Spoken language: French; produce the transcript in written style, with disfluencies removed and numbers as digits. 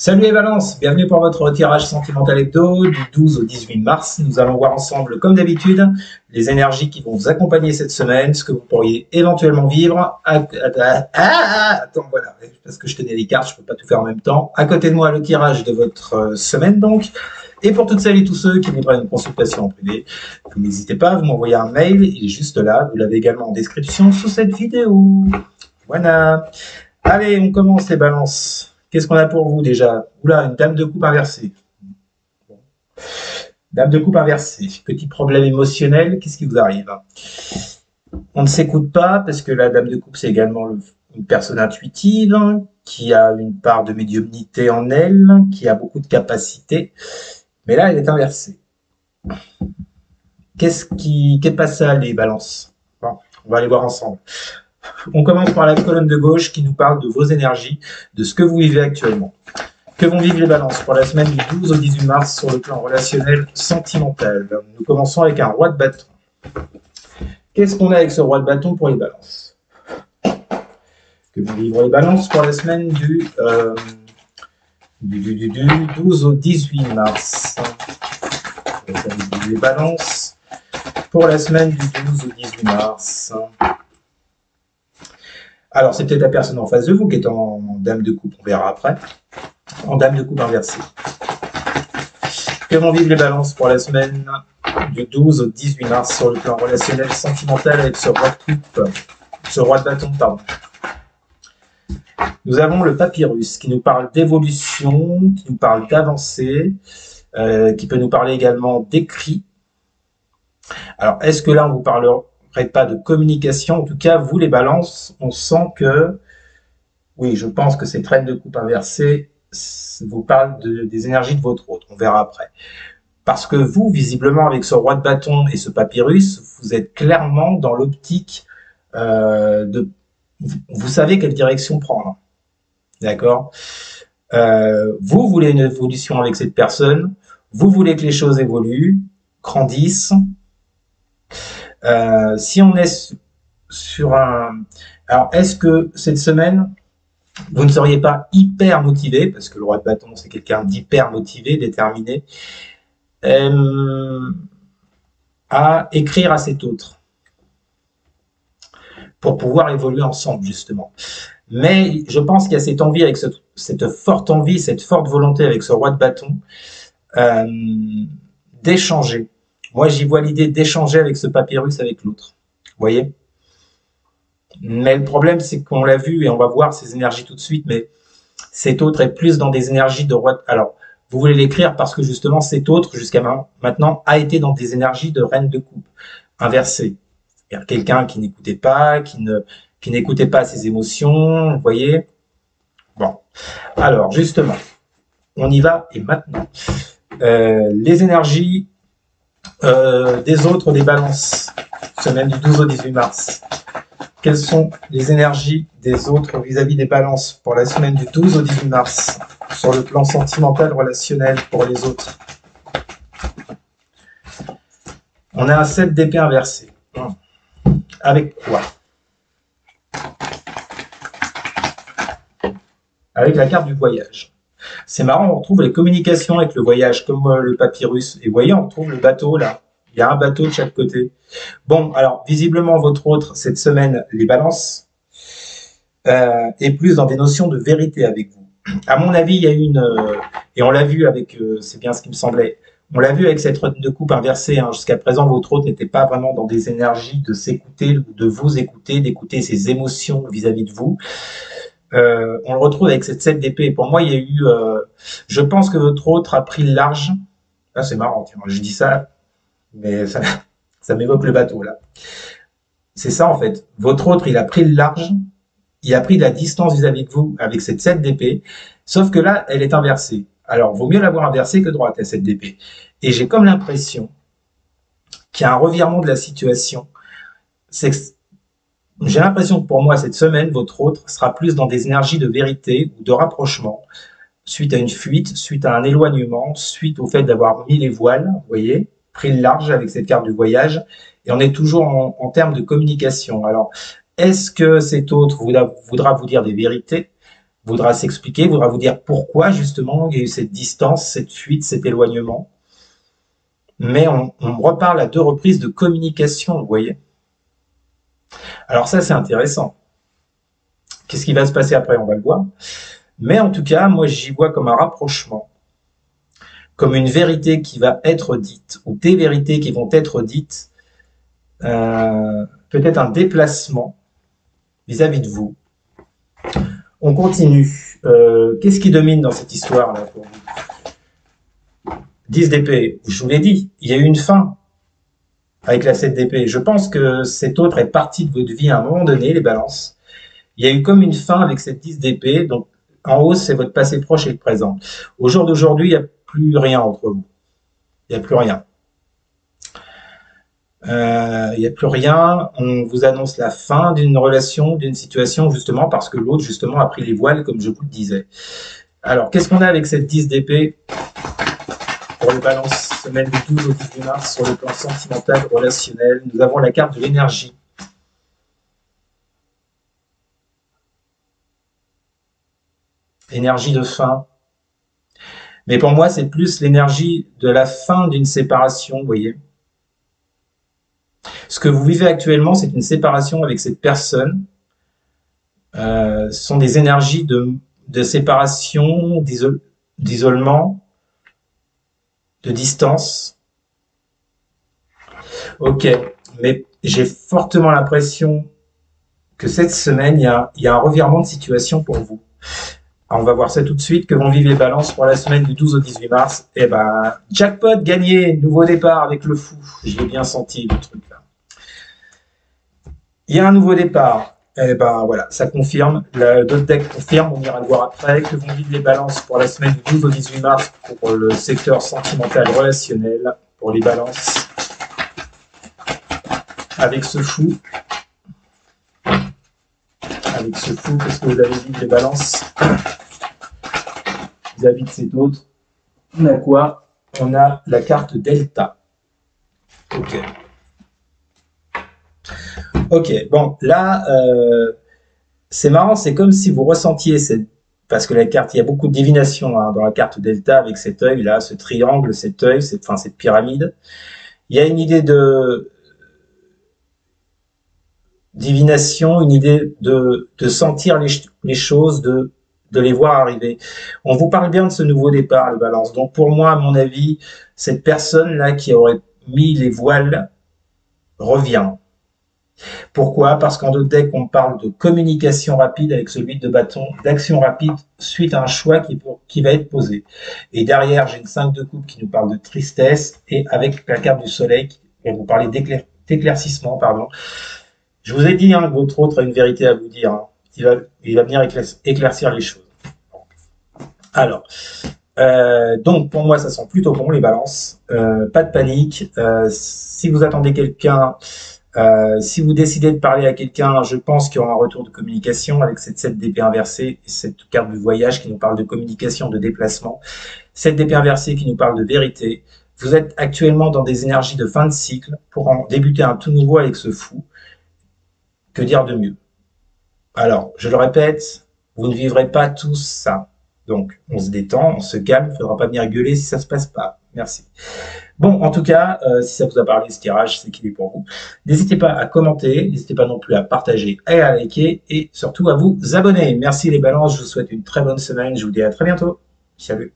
Salut les balances, bienvenue pour votre retirage sentimental hebdo du 12 au 18 mars. Nous allons voir ensemble, comme d'habitude, les énergies qui vont vous accompagner cette semaine, ce que vous pourriez éventuellement vivre. Attends, voilà, parce que je tenais les cartes, je ne peux pas tout faire en même temps. À côté de moi, le tirage de votre semaine, donc. Et pour toutes celles et tous ceux qui voudraient une consultation en privé, vous n'hésitez pas, vous m'envoyez un mail, il est juste là, vous l'avez également en description sous cette vidéo. Voilà. Allez, on commence les balances. Qu'est-ce qu'on a pour vous déjà? Oula, une dame de coupe inversée. Bon. Dame de coupe inversée. Petit problème émotionnel, qu'est-ce qui vous arrive? On ne s'écoute pas parce que la dame de coupe, c'est également une personne intuitive qui a une part de médiumnité en elle, qui a beaucoup de capacités. Mais là, elle est inversée. Qu'est-ce qui passe ça, les balances? Bon, on va aller voir ensemble. On commence par la colonne de gauche qui nous parle de vos énergies, de ce que vous vivez actuellement. Que vont vivre les balances pour la semaine du 12 au 18 mars sur le plan relationnel sentimental? Nous commençons avec un roi de bâton. Qu'est-ce qu'on a avec ce roi de bâton pour les balances? Que vont vivre les balances pour la semaine du 12 au 18 mars? Les balances pour la semaine du 12 au 18 mars. Alors, c'est peut-être la personne en face de vous qui est en dame de coupe, on verra après. En dame de coupe inversée. Que vont vivre les balances pour la semaine du 12 au 18 mars sur le plan relationnel sentimental avec ce roi de coupe, ce roi de bâton, pardon. Nous avons le papyrus qui nous parle d'évolution, qui nous parle d'avancée, qui peut nous parler également d'écrit. Alors, est-ce que là, on vous parlera pas de communication? En tout cas, vous les balances, on sent que, oui, je pense que cette reine de coupe inversée vous parle des énergies de votre hôte, on verra après. Parce que vous, visiblement, avec ce roi de bâton et ce papyrus, vous êtes clairement dans l'optique vous savez quelle direction prendre, d'accord? Vous voulez une évolution avec cette personne, vous voulez que les choses évoluent, grandissent. Si on est sur un... Alors, est-ce que cette semaine, vous ne seriez pas hyper motivé, parce que le roi de bâton, c'est quelqu'un d'hyper motivé, déterminé, à écrire à cet autre pour pouvoir évoluer ensemble, justement. Mais je pense qu'il y a cette envie, avec cette forte envie, cette forte volonté avec ce roi de bâton, d'échanger. Moi, j'y vois l'idée d'échanger avec ce papyrus avec l'autre. Vous voyez? Mais le problème, c'est qu'on l'a vu, et on va voir ces énergies tout de suite, mais cet autre est plus dans des énergies de roi. Alors, vous voulez l'écrire parce que justement, cet autre, jusqu'à maintenant, a été dans des énergies de reine de coupe, inversée. C'est-à-dire quelqu'un qui n'écoutait pas, qui n'écoutait pas ses émotions, vous voyez? Bon. Alors, justement, on y va, et maintenant, les énergies des autres, des balances, semaine du 12 au 18 mars. Quelles sont les énergies des autres vis-à-vis des balances pour la semaine du 12 au 18 mars sur le plan sentimental relationnel pour les autres? On a un 7 d'épée inversé. Avec quoi? Avec la carte du voyage. C'est marrant, on retrouve les communications avec le voyage, comme le papyrus. Et vous voyez, on retrouve le bateau là. Il y a un bateau de chaque côté. Bon, alors, visiblement, votre autre, cette semaine, les balances, est plus dans des notions de vérité avec vous. À mon avis, il y a une... et on l'a vu avec... c'est bien ce qui me semblait. On l'a vu avec cette reine de coupe inversée. Hein. Jusqu'à présent, votre autre n'était pas vraiment dans des énergies de s'écouter, de vous écouter, d'écouter ses émotions vis-à-vis de vous. On le retrouve avec cette 7 d'épée. Pour moi, il y a eu... je pense que votre autre a pris le large. Là, c'est marrant, tiens, je dis ça, mais ça m'évoque le bateau, là. C'est ça, en fait. Votre autre, il a pris le large, il a pris de la distance vis-à-vis de vous avec cette 7 d'épée, sauf que là, elle est inversée. Alors, vaut mieux l'avoir inversée que droite, la 7 d'épée. Et j'ai comme l'impression qu'il y a un revirement de la situation. J'ai l'impression que pour moi, cette semaine, votre autre sera plus dans des énergies de vérité ou de rapprochement, suite à une fuite, suite à un éloignement, suite au fait d'avoir mis les voiles, vous voyez, pris le large avec cette carte du voyage, et on est toujours en termes de communication. Alors, est-ce que cet autre voudra vous dire des vérités, voudra s'expliquer, voudra vous dire pourquoi justement il y a eu cette distance, cette fuite, cet éloignement. Mais on reparle à 2 reprises de communication, vous voyez. Alors ça, c'est intéressant. Qu'est-ce qui va se passer après? On va le voir. Mais en tout cas, moi, j'y vois comme un rapprochement, comme une vérité qui va être dite, ou des vérités qui vont être dites, peut-être un déplacement vis-à-vis de vous. On continue. Qu'est-ce qui domine dans cette histoire-là pour vous? 10 d'épée, je vous l'ai dit, il y a eu une fin avec la 7 d'épée. Je pense que cet autre est parti de votre vie à un moment donné, les balances. Il y a eu comme une fin avec cette 10 d'épée, donc en haut, c'est votre passé proche et le présent. Au jour d'aujourd'hui, il n'y a plus rien entre vous. Il n'y a plus rien. Il n'y a plus rien. On vous annonce la fin d'une relation, d'une situation, justement, parce que l'autre, justement, a pris les voiles, comme je vous le disais. Alors, qu'est-ce qu'on a avec cette 10 d'épée pour les balances semaine du 12 au 18 mars sur le plan sentimental, relationnel? Nous avons la carte de l'énergie. Énergie de fin. Mais pour moi, c'est plus l'énergie de la fin d'une séparation, vous voyez. Ce que vous vivez actuellement, c'est une séparation avec cette personne. Ce sont des énergies de séparation, d'isolement, de distance. Ok, mais j'ai fortement l'impression que cette semaine, il y a un revirement de situation pour vous. Alors, on va voir ça tout de suite. Que vont vivre les balances pour la semaine du 12 au 18 mars? Eh ben, jackpot gagné, nouveau départ avec le fou. Je l'ai bien senti, le truc là. Il y a un nouveau départ. Eh ben voilà, ça confirme. D'autres decks confirment, on ira le voir après. Que vont vivre les balances pour la semaine du 12 au 18 mars pour le secteur sentimental relationnel, pour les balances. Avec ce fou. Avec ce fou, qu'est-ce que vous allez vivre les balances vis-à-vis de cet autre? On a quoi? On a la carte Delta. Ok. Ok, bon, là, c'est marrant, c'est comme si vous ressentiez cette... Parce que la carte, il y a beaucoup de divination hein, dans la carte Delta avec cet œil-là, ce triangle, cet œil, cette pyramide. Il y a une idée de divination, une idée de sentir les choses, de les voir arriver. On vous parle bien de ce nouveau départ, les balances. Donc pour moi, à mon avis, cette personne-là qui aurait mis les voiles revient. Pourquoi? Parce qu'en d'autres decks, on parle de communication rapide avec ce 8 de bâton, d'action rapide suite à un choix qui va être posé. Et derrière, j'ai une 5 de coupe qui nous parle de tristesse et avec la carte du soleil qui va vous parler d'éclaircissement, pardon. Je vous ai dit hein, que votre autre a une vérité à vous dire. Hein. Il va venir éclaircir les choses. Alors, donc pour moi, ça sent plutôt bon les balances. Pas de panique. Si vous attendez quelqu'un, si vous décidez de parler à quelqu'un, je pense qu'il y aura un retour de communication avec cette 7 d'épée inversée et cette carte du voyage qui nous parle de communication, de déplacement. 7 d'épée inversée qui nous parle de vérité. Vous êtes actuellement dans des énergies de fin de cycle pour en débuter un tout nouveau avec ce fou. Que dire de mieux? Alors, je le répète, vous ne vivrez pas tous ça. Donc, on se détend, on se calme, il ne faudra pas venir gueuler si ça ne se passe pas. Merci. Bon, en tout cas, si ça vous a parlé ce tirage, c'est qu'il est pour vous. N'hésitez pas à commenter, n'hésitez pas non plus à partager et à liker et surtout à vous abonner. Merci les balances, je vous souhaite une très bonne semaine, je vous dis à très bientôt. Salut.